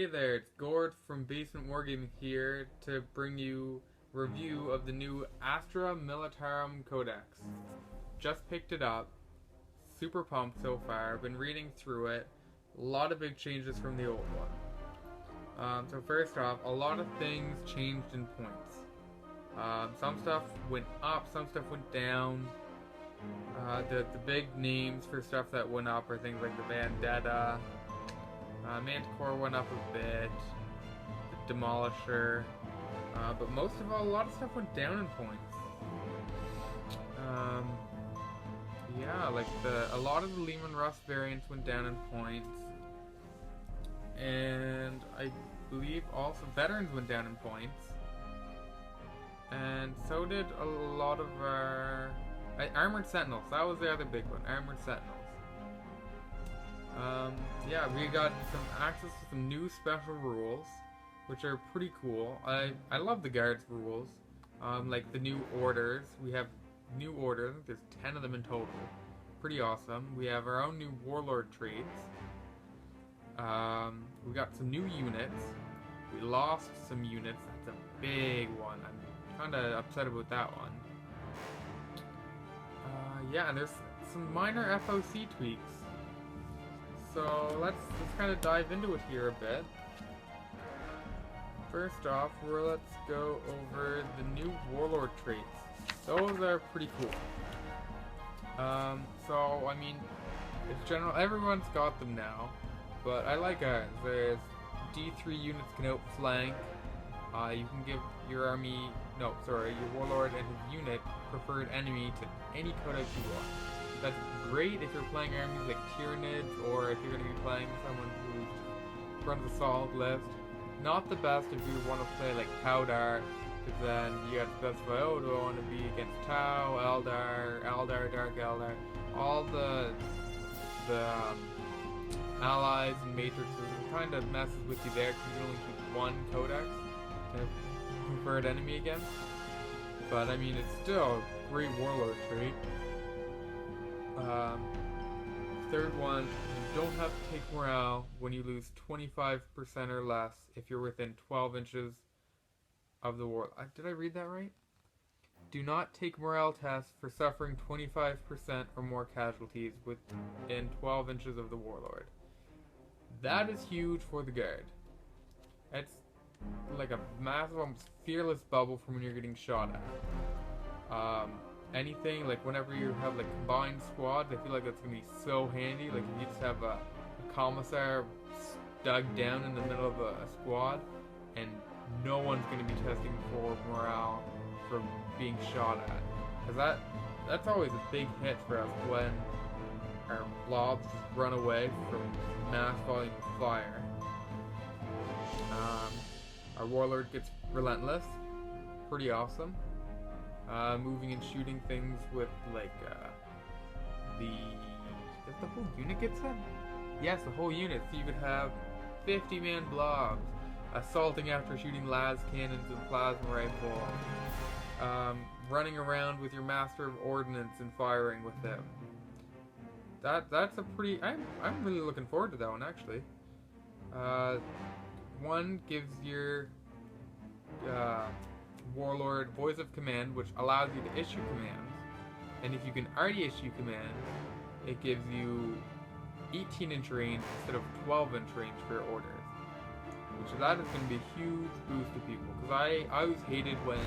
Hey there, it's Gord from Basement Wargaming here to bring you a review of the new Astra Militarum Codex. Just picked it up, super pumped so far, been reading through it, a lot of big changes from the old one. So first off, a lot of things changed in points. Some stuff went up, some stuff went down. The big names for stuff that went up are things like the Vendetta. Manticore went up a bit, the Demolisher, but most of all, a lot of stuff went down in points. Yeah, like a lot of the Lehman Russ variants went down in points, and I believe also veterans went down in points, and so did a lot of our Armored Sentinels. That was the other big one, Armored Sentinels. Yeah, we got some access to some new special rules, which are pretty cool. I love the Guard's rules. Like the new orders. We have new orders. I think there's 10 of them in total. Pretty awesome. We have our own new Warlord traits. We got some new units. We lost some units. That's a big one. I'm kind of upset about that one. Yeah, and there's some minor FOC tweaks. So let's kind of dive into it here a bit. First off, let's go over the new Warlord traits. Those are pretty cool. So I mean, it's general. Everyone's got them now, but I like ours. There's D3 units can outflank. You can give your your Warlord and his unit preferred enemy to any codex you want. That's great if you're playing armies like Tyranids, or if you're going to be playing someone who runs a solid list. Not the best if you want to play like Towdar, because then you have to specify, oh, do I want to be against Tau, Eldar, Dark Eldar, all the allies and matrices. It kind of messes with you there because you can only keep one codex to preferred enemy against. But I mean, it's still a great Warlord trait. Third one, you don't have to take morale when you lose 25% or less if you're within 12 inches of the war. Did I read that right? Do not take morale tests for suffering 25% or more casualties within 12 inches of the Warlord. That is huge for the Guard. It's like a massive, almost fearless bubble from when you're getting shot at. Anything, like whenever you have like combined squads, I feel like that's going to be so handy. Like if you just have a commissar dug down in the middle of a squad and no one's going to be testing for morale from being shot at. Because that's always a big hit for us when our blobs just run away from mass volume of fire. Our Warlord gets relentless. Pretty awesome. Moving and shooting things with like does the whole unit get sent? Yes, the whole unit. So you could have 50-man blobs assaulting after shooting las cannons and plasma rifles, running around with your Master of Ordnance and firing with them. That's a pretty. I'm really looking forward to that one actually. One gives your Warlord voice of command, which allows you to issue commands, and if you can already issue commands, it gives you 18-inch range instead of 12-inch range for your orders, which that is going to be a huge boost to people, because I always hated when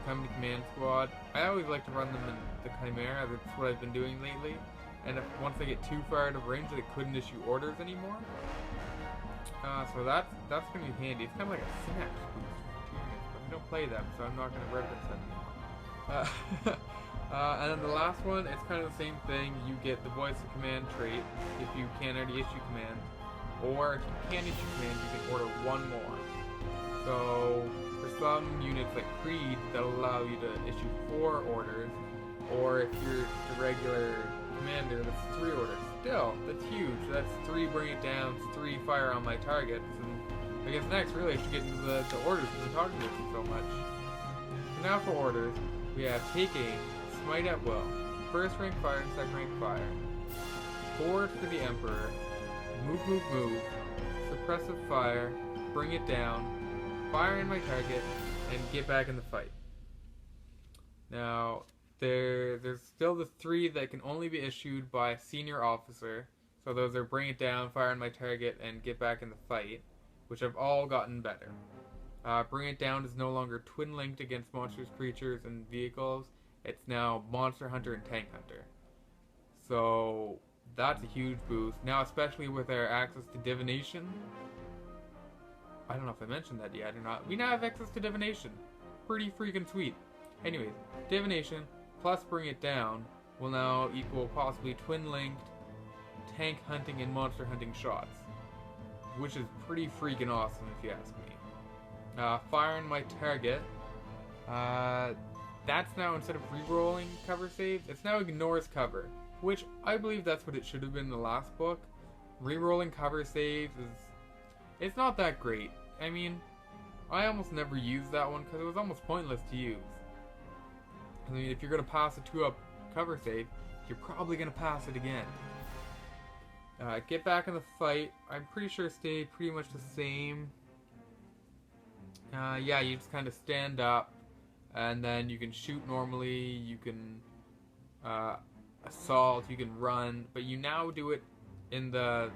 coming to command squad, I always like to run them in the Chimera. That's what I've been doing lately, and once they get too far out of range, they couldn't issue orders anymore. So that's going to be handy. It's kind of like a synapse boost. I don't play them, so I'm not going to reference them anymore. And then the last one, it's kind of the same thing. You get the voice of command trait if you can't already issue commands, or if you can't issue commands, you can order one more. So for some units like Creed, that'll allow you to issue 4 orders, or if you're the regular commander, that's 3 orders. Still, that's huge. That's 3 bring it down, 3 fire on my targets. I guess next, really, I should get into the orders because I'm talking about them so much. So now for orders, we have Take Aim, Smite at Will, First Rank Fire and Second Rank Fire, Forward for the Emperor, Move, Move, Move, suppressive fire, bring it down, fire in my target, and get back in the fight. Now, there's still the 3 that can only be issued by a senior officer. So those are bring it down, fire on my target, and get back in the fight, which have all gotten better. Bring it down is no longer twin linked against monsters, creatures, and vehicles. It's now monster hunter and tank hunter. So that's a huge boost. Now, especially with our access to divination. I don't know if I mentioned that yet or not. We now have access to divination. Pretty freaking sweet. Anyways, divination plus bring it down will now equal possibly twin linked tank hunting and monster hunting shots, which is pretty freaking awesome if you ask me. Fire on my target. That's now, instead of re-rolling cover saves, it's now ignores cover, which I believe that's what it should have been in the last book. Re-rolling cover saves it's not that great. I mean, I almost never used that one because it was almost pointless to use. I mean, if you're going to pass a 2-up cover save, you're probably going to pass it again. Get back in the fight. I'm pretty sure stayed pretty much the same. Yeah, you just kind of stand up, and then you can shoot normally, you can assault, you can run, but you now do it in the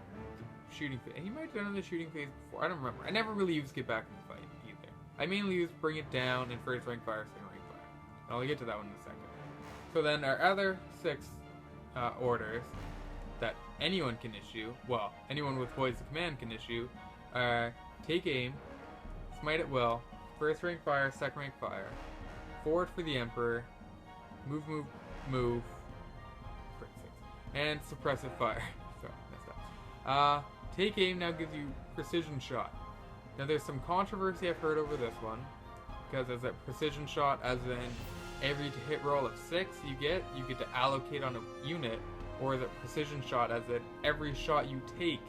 shooting phase. And you might have done it in the shooting phase before, I don't remember. I never really used get back in the fight either. I mainly used bring it down and first rank fire, second rank fire. And I'll get to that one in a second. So then our other 6 orders that anyone can issue, well, anyone with Voice of Command can issue, are take aim, smite at will, first rank fire, second rank fire, forward for the Emperor, move, and suppressive fire. Sorry, messed up. Take aim now gives you precision shot. Now there's some controversy I've heard over this one, because as a precision shot, as in every hit roll of 6 you get to allocate on a unit, or the precision shot, as in every shot you take,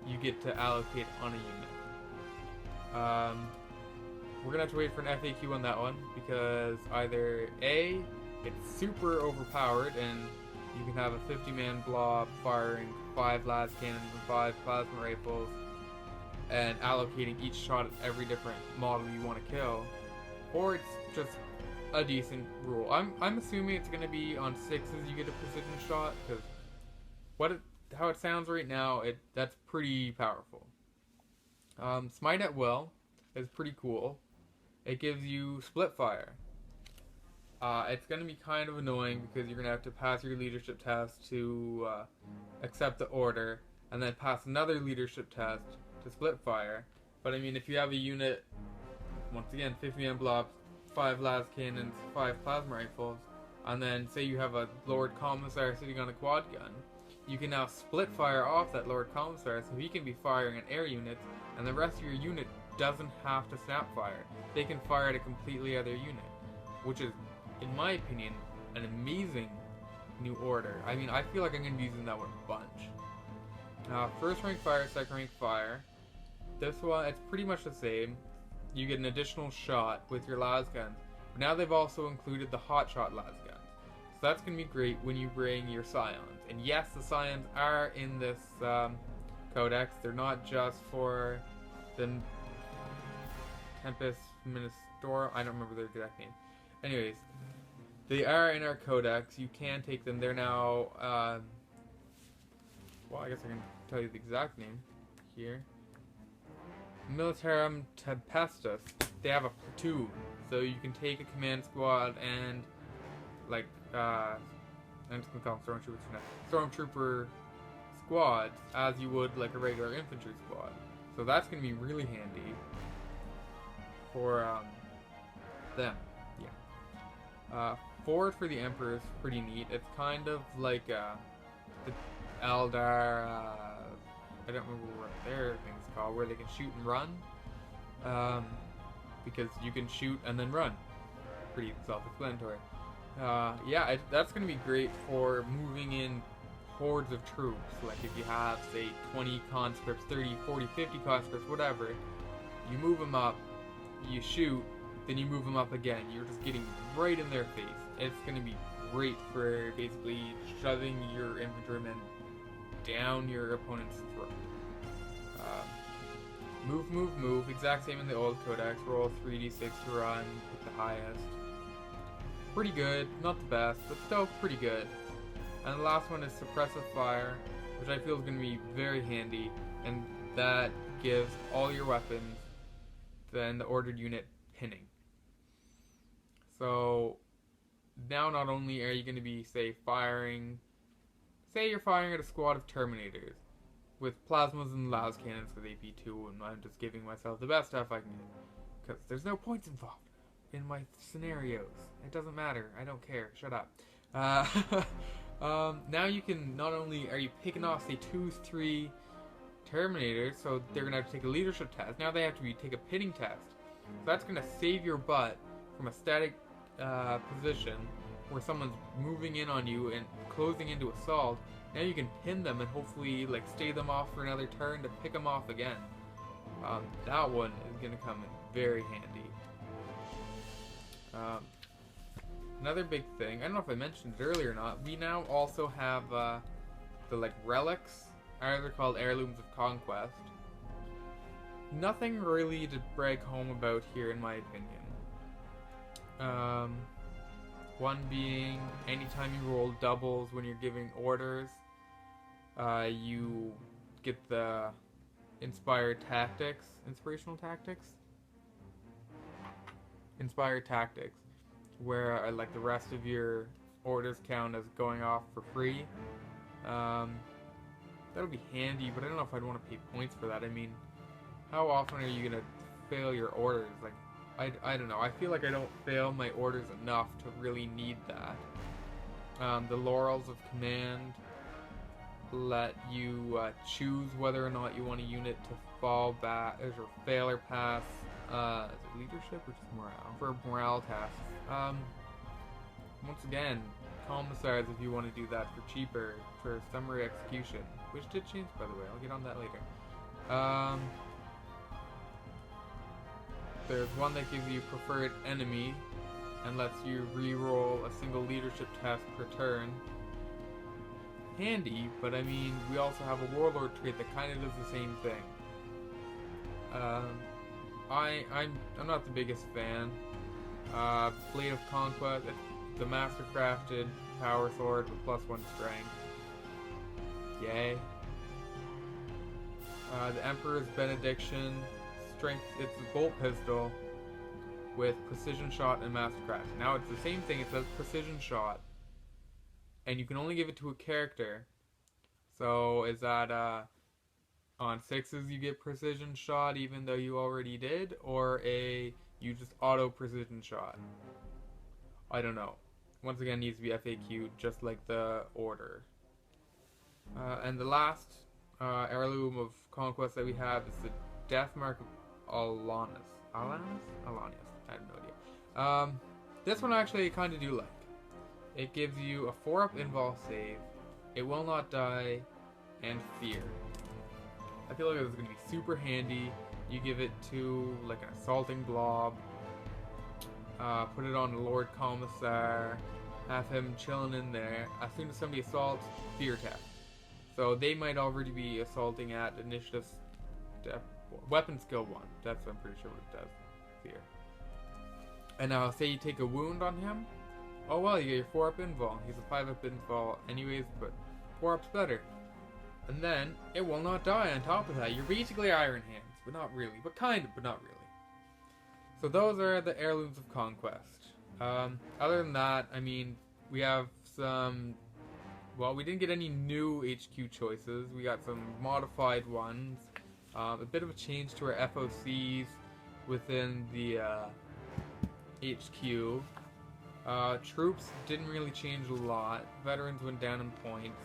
you get to allocate on a unit. We're gonna have to wait for an FAQ on that one, because either A, it's super overpowered, and you can have a 50-man blob firing 5 las cannons and 5 plasma rifles, and allocating each shot at every different model you want to kill, or it's just a decent rule. I'm assuming it's going to be on 6s you get a precision shot, because how it sounds right now, that's pretty powerful. Smite at will is pretty cool. It gives you split fire. It's going to be kind of annoying because you're going to have to pass your leadership test to accept the order, and then pass another leadership test to split fire. But I mean, if you have a unit, once again, 50-man blobs, 5 las cannons, 5 plasma rifles, and then say you have a Lord Commissar sitting on a quad gun, you can now split fire off that Lord Commissar, so he can be firing at air units, and the rest of your unit doesn't have to snap fire. They can fire at a completely other unit, which is, in my opinion, an amazing new order. I mean, I feel like I'm going to be using that one a bunch. First rank fire, second rank fire. This one, it's pretty much the same. You get an additional shot with your las guns. But now they've also included the hot shot las guns. So that's going to be great when you bring your scions. And yes, the scions are in this codex. They're not just for the Tempest Ministor. I don't remember their exact name. Anyways, they are in our codex. You can take them. They're now, well, I guess I can tell you the exact name here. Militarum Tempestus. They have a platoon, so you can take a command squad and, like, I'm just gonna call them stormtroopers for now. Stormtrooper squads, as you would like a regular infantry squad. So that's gonna be really handy for them. Yeah. Forward for the Emperor is pretty neat. It's kind of like the Eldar. I don't remember what their thing's called, where they can shoot and run. Because you can shoot and then run. Pretty self-explanatory. Yeah, that's going to be great for moving in hordes of troops. Like if you have, say, 20 conscripts, 30, 40, 50 conscripts, whatever. You move them up, you shoot, then you move them up again. You're just getting right in their face. It's going to be great for basically shoving your infantrymen down your opponent's throat. Move, move, move. Exact same in the old codex. Roll 3d6 to run, pick the highest. Pretty good. Not the best, but still pretty good. And the last one is suppressive fire, which I feel is going to be very handy. And that gives all your weapons then the ordered unit pinning. So now not only are you going to be, say you're firing at a squad of Terminators with plasmas and las cannons with AP2, and I'm just giving myself the best stuff I can get, because there's no points involved in my scenarios. It doesn't matter. I don't care. Shut up. Now you can, not only are you picking off, say, 2-3 Terminators, so they're going to have to take a leadership test. Now they have to take a pinning test. So that's going to save your butt from a static position where someone's moving in on you and closing into assault. Now you can pin them and hopefully like stay them off for another turn to pick them off again. That one is going to come in very handy. Another big thing, I don't know if I mentioned it earlier or not, we now also have the like relics, or they're called heirlooms of conquest. Nothing really to brag home about here in my opinion. One being, anytime you roll doubles when you're giving orders, you get the inspired tactics, inspirational tactics? Inspired tactics, where like the rest of your orders count as going off for free. That'll be handy, but I don't know if I'd want to pay points for that. I mean, how often are you gonna fail your orders? Like, I don't know. I feel like I don't fail my orders enough to really need that. The Laurels of Command let you choose whether or not you want a unit to fall back or fail or pass. Is it leadership or just morale? For morale tasks. Once again, commissars if you want to do that for cheaper for summary execution, which did change by the way. I'll get on that later. There's one that gives you preferred enemy and lets you re-roll a single leadership test per turn. Handy, but I mean, we also have a warlord trait that kind of does the same thing. I'm not the biggest fan. Blade of Conquest, the master-crafted power sword with +1 strength. Yay. The Emperor's Benediction. Strength, it's a bolt pistol with precision shot and mastercraft. Now it's the same thing, it says precision shot, and you can only give it to a character. So is that on 6s you get precision shot even though you already did, or you just auto precision shot? I don't know. Once again, needs to be FAQ just like the order. And the last heirloom of conquest that we have is the Death Mark of Alanis. Alanius? I have no idea. This one actually I kind of do like. It gives you a 4-up invul save, it will not die, and fear. I feel like this is going to be super handy. You give it to like an assaulting blob, put it on the Lord Commissar, have him chilling in there. As soon as somebody assaults, fear test. So they might already be assaulting at initiative weapon skill 1. That's, I'm pretty sure what it does. Fear. And now, say you take a wound on him. Oh well, you get your 4-up invul. He's a 5-up invul anyways, but 4-up's better. And then, it will not die on top of that. You're basically Iron Hands, but not really. But kind of, but not really. So those are the heirlooms of conquest. Other than that, I mean, we have some... Well, we didn't get any new HQ choices. We got some modified ones. A bit of a change to our FOCs within the HQ. Troops didn't really change a lot. Veterans went down in points.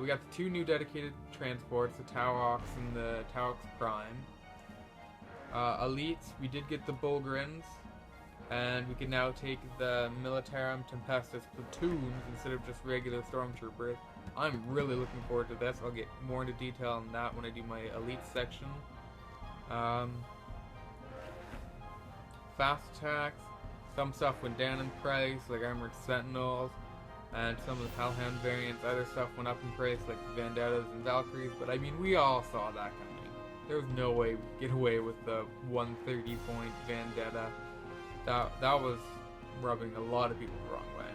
We got the 2 new dedicated transports, the Tauox and the Tauox Prime. Elites, we did get the Bulgarins, and we can now take the Militarum Tempestus platoons instead of just regular stormtroopers. I'm really looking forward to this. I'll get more into detail on that when I do my elite section. Fast attacks. Some stuff went down in price, like Armored Sentinels, and some of the Hellhound variants. Other stuff went up in price, like Vendettas and Valkyries, but I mean, we all saw that coming. There was no way we'd get away with the 130 point Vendetta. That was rubbing a lot of people the wrong way.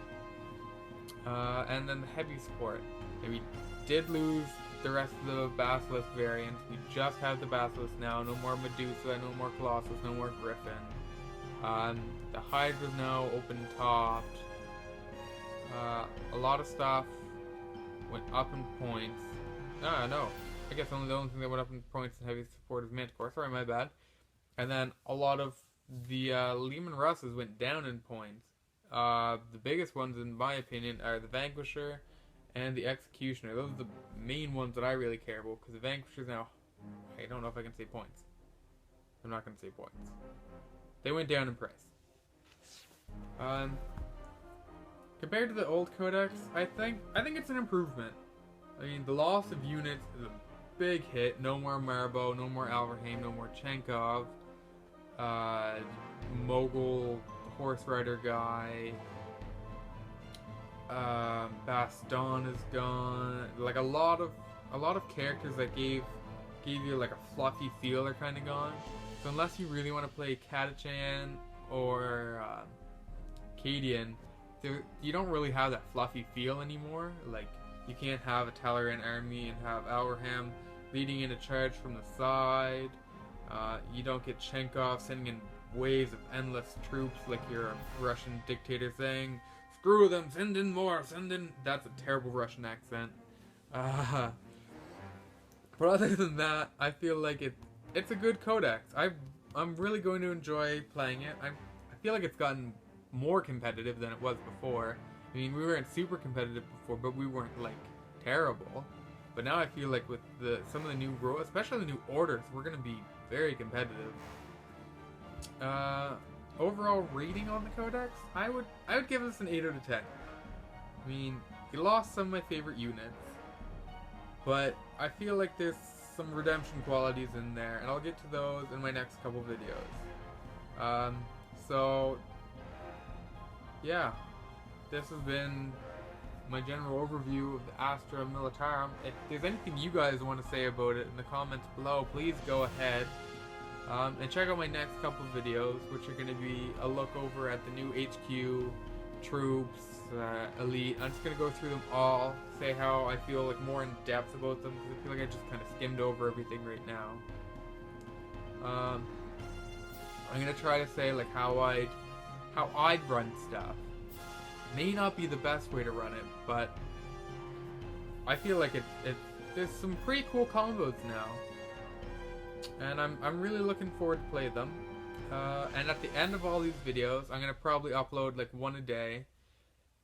And then the heavy support. And we did lose the rest of the Basilisk variants. We just have the Basilisk now. No more Medusa, no more Colossus, no more Griffin. The Hydra's now open-topped. A lot of stuff went up in points. No. I guess the only thing that went up in points in heavy support is Manticore. Sorry, my bad. And then a lot of the Lehman Russes went down in points. The biggest ones, in my opinion, are the Vanquisher and the Executioner. Those are the main ones that I really care about, because the Vanquisher's now... I don't know if I can say points. I'm not going to say points. They went down in price. Compared to the old Codex, I think it's an improvement. I mean, the loss of units is a big hit. No more Marbo, no more Alverheim, no more Chenkov. Mogul, horse rider guy. Baston is gone. Like a lot of characters that gave you like a fluffy feel are kind of gone. So unless you really want to play Catachan or Cadian, you don't really have that fluffy feel anymore. Like, you can't have a Talaran army and have Alverham leading in a charge from the side. You don't get Chenkov sending in waves of endless troops like your Russian dictator saying, "Screw them, send in more, send in..." That's a terrible Russian accent. But other than that, I feel like it's a good codex. I'm really going to enjoy playing it. I feel like it's gotten more competitive than it was before. I mean, we weren't super competitive before, but we weren't like terrible. But now I feel like with some of the new rules, especially the new orders, we're going to be very competitive. Overall rating on the codex, I would give this an 8 out of 10. I mean, you lost some of my favorite units, but I feel like there's some redemption qualities in there, and I'll get to those in my next couple videos. So yeah, this has been my general overview of the Astra Militarum. If there's anything you guys want to say about it in the comments below, please go ahead. And check out my next couple videos, which are going to be a look over at the new HQ, troops, elite. I'm just going to go through them all, say how I feel like more in depth about them, because I feel like I just kind of skimmed over everything right now. I'm going to try to say like how I'd run stuff. May not be the best way to run it, but I feel like there's some pretty cool combos now. And I'm really looking forward to play them. And at the end of all these videos, I'm going to probably upload like one a day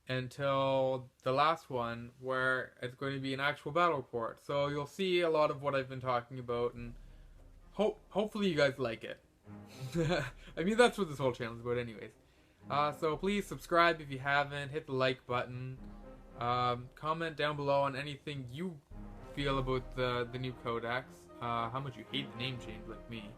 until the last one, where it's going to be an actual battle report. So you'll see a lot of what I've been talking about, and hopefully you guys like it. I mean, that's what this whole channel is about anyways. So please subscribe if you haven't, hit the like button, comment down below on anything you feel about the new codex, how much you hate the name change like me,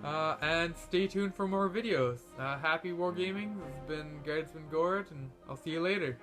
and stay tuned for more videos. Happy wargaming. This has been Gord, and I'll see you later.